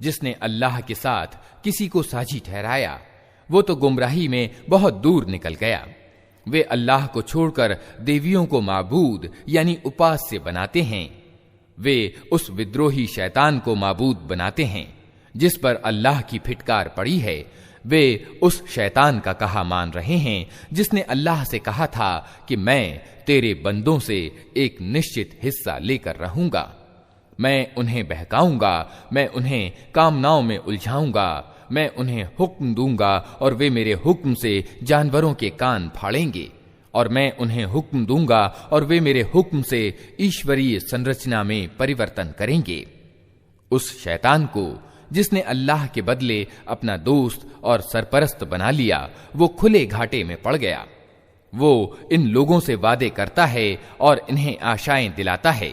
जिसने अल्लाह के साथ किसी को साझी ठहराया वो तो गुमराही में बहुत दूर निकल गया। वे अल्लाह को छोड़कर देवियों को माबूद यानी उपास्य बनाते हैं। वे उस विद्रोही शैतान को माबूद बनाते हैं जिस पर अल्लाह की फिटकार पड़ी है। वे उस शैतान का कहा मान रहे हैं जिसने अल्लाह से कहा था कि मैं तेरे बंदों से एक निश्चित हिस्सा लेकर रहूंगा, मैं उन्हें बहकाऊंगा, मैं उन्हें कामनाओं में उलझाऊंगा, मैं उन्हें हुक्म दूंगा और वे मेरे हुक्म से जानवरों के कान फाड़ेंगे, और मैं उन्हें हुक्म दूंगा और वे मेरे हुक्म से ईश्वरीय संरचना में परिवर्तन करेंगे। उस शैतान को जिसने अल्लाह के बदले अपना दोस्त और सरपरस्त बना लिया, वो खुले घाटे में पड़ गया। वो इन लोगों से वादे करता है और इन्हें आशाएं दिलाता है,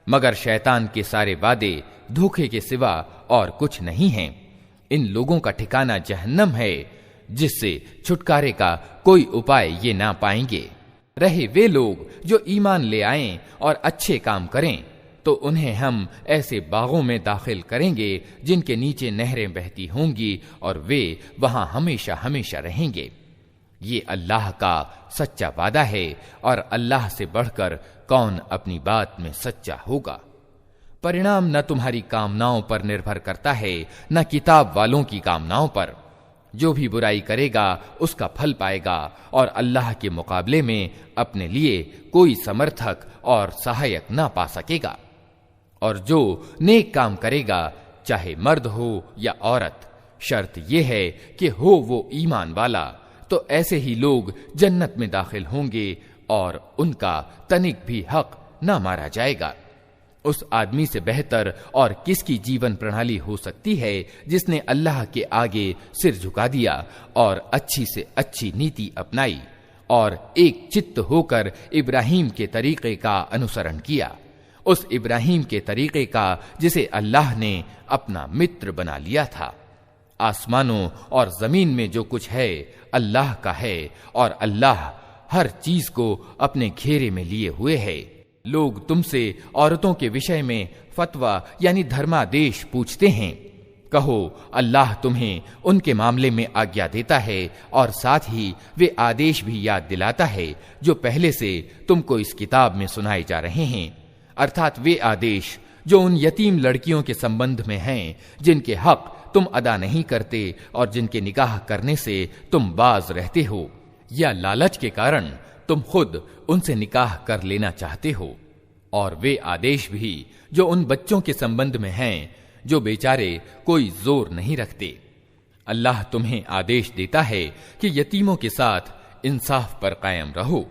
मगर शैतान के सारे वादे धोखे के सिवा और कुछ नहीं हैं। इन लोगों का ठिकाना जहन्नम है, जिससे छुटकारे का कोई उपाय ये ना पाएंगे। रहे वे लोग जो ईमान ले आएं और अच्छे काम करें, तो उन्हें हम ऐसे बागों में दाखिल करेंगे जिनके नीचे नहरें बहती होंगी, और वे वहां हमेशा हमेशा रहेंगे। ये अल्लाह का सच्चा वादा है, और अल्लाह से बढ़कर कौन अपनी बात में सच्चा होगा। परिणाम न तुम्हारी कामनाओं पर निर्भर करता है, न किताब वालों की कामनाओं पर। जो भी बुराई करेगा उसका फल पाएगा, और अल्लाह के मुकाबले में अपने लिए कोई समर्थक और सहायक ना पा सकेगा। और जो नेक काम करेगा, चाहे मर्द हो या औरत, शर्त यह है कि हो वो ईमान वाला, तो ऐसे ही लोग जन्नत में दाखिल होंगे और उनका तनिक भी हक न मारा जाएगा। उस आदमी से बेहतर और किसकी जीवन प्रणाली हो सकती है जिसने अल्लाह के आगे सिर झुका दिया और अच्छी से अच्छी नीति अपनाई और एक चित्त होकर इब्राहिम के तरीके का अनुसरण किया, उस इब्राहिम के तरीके का जिसे अल्लाह ने अपना मित्र बना लिया था। आसमानों और जमीन में जो कुछ है अल्लाह का है, और अल्लाह हर चीज को अपने घेरे में लिए हुए है। लोग तुमसे औरतों के विषय में फतवा यानी धर्मादेश पूछते हैं। कहो, अल्लाह तुम्हें उनके मामले में आज्ञा देता है और साथ ही वे आदेश भी याद दिलाता है जो पहले से तुमको इस किताब में सुनाए जा रहे हैं, अर्थात वे आदेश जो उन यतीम लड़कियों के संबंध में हैं जिनके हक तुम अदा नहीं करते और जिनके निकाह करने से तुम बाज रहते हो, या लालच के कारण तुम खुद उनसे निकाह कर लेना चाहते हो, और वे आदेश भी जो उन बच्चों के संबंध में हैं जो बेचारे कोई जोर नहीं रखते। अल्लाह तुम्हें आदेश देता है कि यतीमों के साथ इंसाफ पर कायम रहो,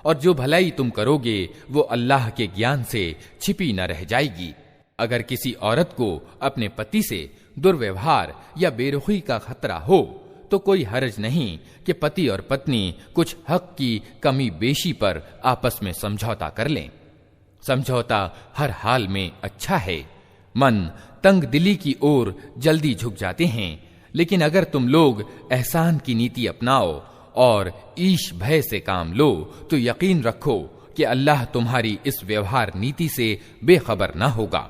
और जो भलाई तुम करोगे वो अल्लाह के ज्ञान से छिपी न रह जाएगी। अगर किसी औरत को अपने पति से दुर्व्यवहार या बेरुखी का खतरा हो तो कोई हर्ज नहीं कि पति और पत्नी कुछ हक की कमी बेशी पर आपस में समझौता कर लें। समझौता हर हाल में अच्छा है। मन तंग दिली की ओर जल्दी झुक जाते हैं, लेकिन अगर तुम लोग एहसान की नीति अपनाओ और ईश भय से काम लो तो यकीन रखो कि अल्लाह तुम्हारी इस व्यवहार नीति से बेखबर न होगा।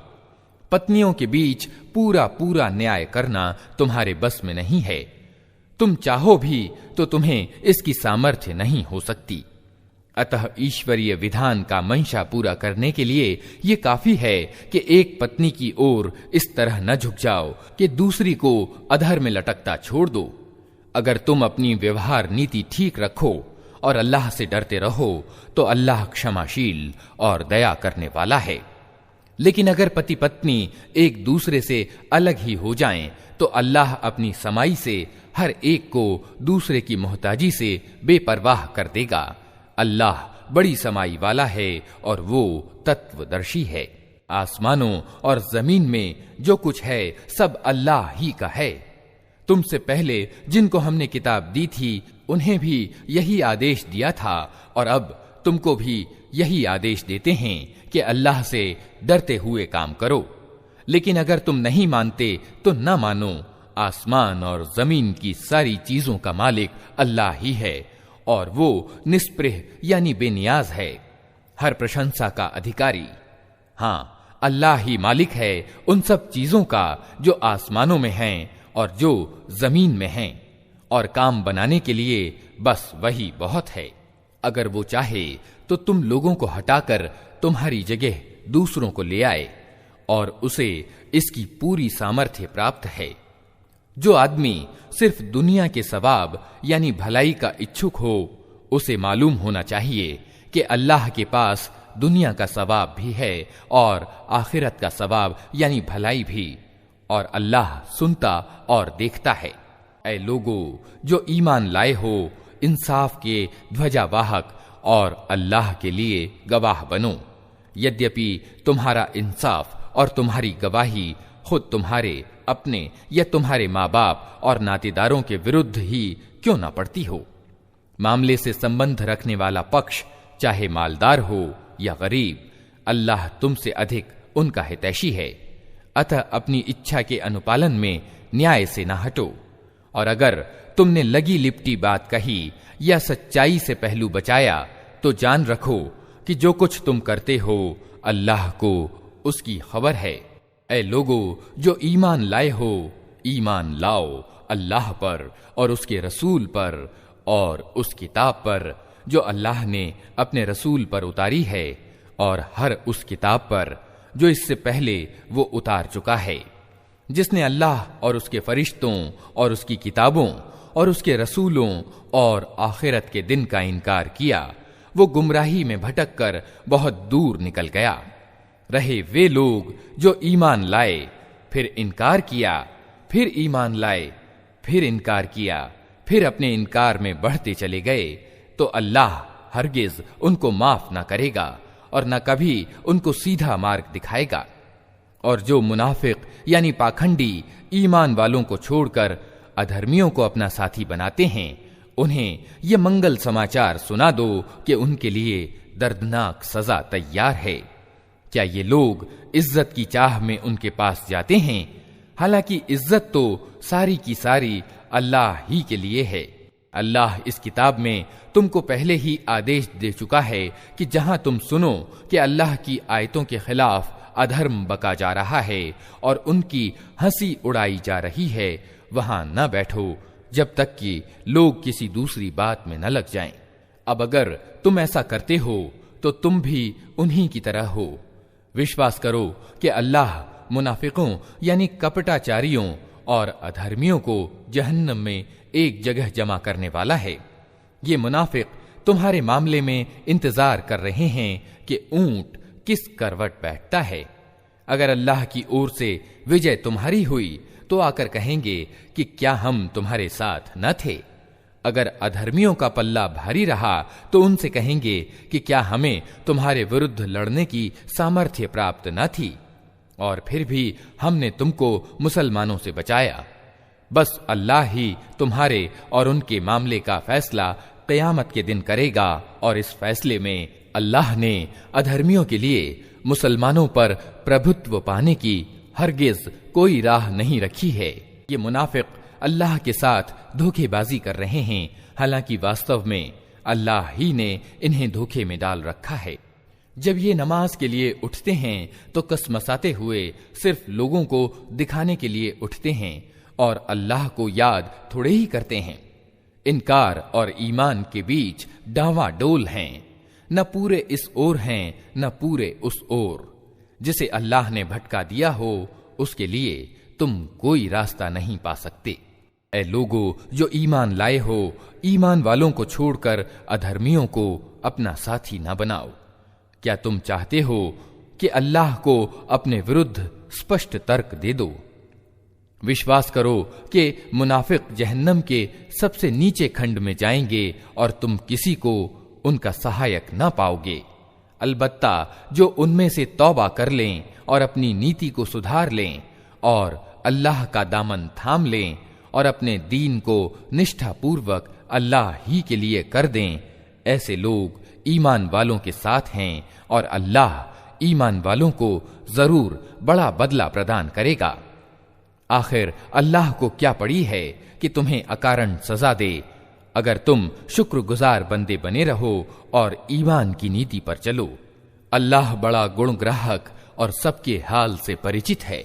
पत्नियों के बीच पूरा पूरा न्याय करना तुम्हारे बस में नहीं है। तुम चाहो भी तो तुम्हें इसकी सामर्थ्य नहीं हो सकती। अतः ईश्वरीय विधान का मंशा पूरा करने के लिए ये काफी है कि एक पत्नी की ओर इस तरह न झुक जाओ कि दूसरी को अधर में लटकता छोड़ दो। अगर तुम अपनी व्यवहार नीति ठीक रखो और अल्लाह से डरते रहो तो अल्लाह क्षमाशील और दया करने वाला है। लेकिन अगर पति पत्नी एक दूसरे से अलग ही हो जाएं, तो अल्लाह अपनी समाई से हर एक को दूसरे की मोहताजी से बेपरवाह कर देगा। अल्लाह बड़ी समाई वाला है और वो तत्वदर्शी है। आसमानों और जमीन में जो कुछ है सब अल्लाह ही का है। तुमसे पहले जिनको हमने किताब दी थी उन्हें भी यही आदेश दिया था, और अब तुमको भी यही आदेश देते हैं कि अल्लाह से डरते हुए काम करो। लेकिन अगर तुम नहीं मानते तो न मानो। आसमान और जमीन की सारी चीजों का मालिक अल्लाह ही है, और वो निस्पृह यानी बेनियाज है, हर प्रशंसा का अधिकारी। हाँ, अल्लाह ही मालिक है उन सब चीजों का जो आसमानों में हैं और जो जमीन में हैं, और काम बनाने के लिए बस वही बहुत है। अगर वो चाहे तो तुम लोगों को हटाकर तुम्हारी जगह दूसरों को ले आए, और उसे इसकी पूरी सामर्थ्य प्राप्त है। जो आदमी सिर्फ दुनिया के सवाब यानी भलाई का इच्छुक हो, उसे मालूम होना चाहिए कि अल्लाह के पास दुनिया का सवाब भी है और आखिरत का सवाब यानी भलाई भी, और अल्लाह सुनता और देखता है। ऐ लोगो जो ईमान लाए हो, इंसाफ के ध्वजावाहक और अल्लाह के लिए गवाह बनो। यद्यपि तुम्हारा इंसाफ और तुम्हारी गवाही खुद तुम्हारे अपने या तुम्हारे माँ बाप और नातेदारों के विरुद्ध ही क्यों ना पड़ती हो। मामले से संबंध रखने वाला पक्ष चाहे मालदार हो या गरीब, अल्लाह तुमसे अधिक उनका हितैषी है। अतः अपनी इच्छा के अनुपालन में न्याय से न हटो। और अगर तुमने लगी लिपटी बात कही या सच्चाई से पहलू बचाया तो जान रखो कि जो कुछ तुम करते हो अल्लाह को उसकी खबर है। ऐ लोगो जो ईमान लाए हो, ईमान लाओ अल्लाह पर और उसके रसूल पर और उस किताब पर जो अल्लाह ने अपने रसूल पर उतारी है और हर उस किताब पर जो इससे पहले वो उतार चुका है। जिसने अल्लाह और उसके फरिश्तों और उसकी किताबों और उसके रसूलों और आखिरत के दिन का इनकार किया, वो गुमराही में भटक कर बहुत दूर निकल गया। रहे वे लोग जो ईमान लाए, फिर इनकार किया, फिर ईमान लाए, फिर इनकार किया, फिर अपने इनकार में बढ़ते चले गए, तो अल्लाह हरगिज उनको माफ ना करेगा और न कभी उनको सीधा मार्ग दिखाएगा। और जो मुनाफिक यानी पाखंडी ईमान वालों को छोड़कर अधर्मियों को अपना साथी बनाते हैं, उन्हें ये मंगल समाचार सुना दो कि उनके लिए दर्दनाक सजा तैयार है। क्या ये लोग इज्जत की चाह में उनके पास जाते हैं? हालांकि इज्जत तो सारी की सारी अल्लाह ही के लिए है। अल्लाह इस किताब में तुमको पहले ही आदेश दे चुका है कि जहां तुम सुनो कि अल्लाह की आयतों के खिलाफ अधर्म बका जा रहा है और उनकी हंसी उड़ाई जा रही है, वहां न बैठो जब तक कि लोग किसी दूसरी बात में न लग जाएं। अब अगर तुम ऐसा करते हो तो तुम भी उन्हीं की तरह हो। विश्वास करो कि अल्लाह मुनाफिकों यानी कपटाचारियों और अधर्मियों को जहन्नम में एक जगह जमा करने वाला है। ये मुनाफिक तुम्हारे मामले में इंतजार कर रहे हैं कि ऊंट किस करवट बैठता है। अगर अल्लाह की ओर से विजय तुम्हारी हुई तो आकर कहेंगे कि क्या हम तुम्हारे साथ न थे। अगर अधर्मियों का पल्ला भारी रहा तो उनसे कहेंगे कि क्या हमें तुम्हारे विरुद्ध लड़ने की सामर्थ्य प्राप्त न थी, और फिर भी हमने तुमको मुसलमानों से बचाया। बस अल्लाह ही तुम्हारे और उनके मामले का फैसला क़यामत के दिन करेगा, और इस फैसले में अल्लाह ने अधर्मियों के लिए मुसलमानों पर प्रभुत्व पाने की हरगिज कोई राह नहीं रखी है। ये मुनाफिक अल्लाह के साथ धोखेबाजी कर रहे हैं, हालांकि वास्तव में अल्लाह ही ने इन्हें धोखे में डाल रखा है। जब ये नमाज के लिए उठते हैं तो कसमसाते हुए सिर्फ लोगों को दिखाने के लिए उठते हैं और अल्लाह को याद थोड़े ही करते हैं। इनकार और ईमान के बीच डावाडोल हैं, न पूरे इस ओर हैं न पूरे उस ओर। जिसे अल्लाह ने भटका दिया हो उसके लिए तुम कोई रास्ता नहीं पा सकते। ऐ लोगो जो ईमान लाए हो, ईमान वालों को छोड़कर अधर्मियों को अपना साथी न बनाओ। क्या तुम चाहते हो कि अल्लाह को अपने विरुद्ध स्पष्ट तर्क दे दो? विश्वास करो कि मुनाफिक जहन्नम के सबसे नीचे खंड में जाएंगे और तुम किसी को उनका सहायक न पाओगे। अलबत्ता जो उनमें से तौबा कर लें और अपनी नीति को सुधार लें और अल्लाह का दामन थाम लें और अपने दीन को निष्ठापूर्वक अल्लाह ही के लिए कर दें, ऐसे लोग ईमान वालों के साथ हैं और अल्लाह ईमान वालों को जरूर बड़ा बदला प्रदान करेगा। आखिर अल्लाह को क्या पड़ी है कि तुम्हें अकारण सजा दे, अगर तुम शुक्रगुजार बंदे बने रहो और ईमान की नीति पर चलो। अल्लाह बड़ा गुणग्राहक और सबके हाल से परिचित है।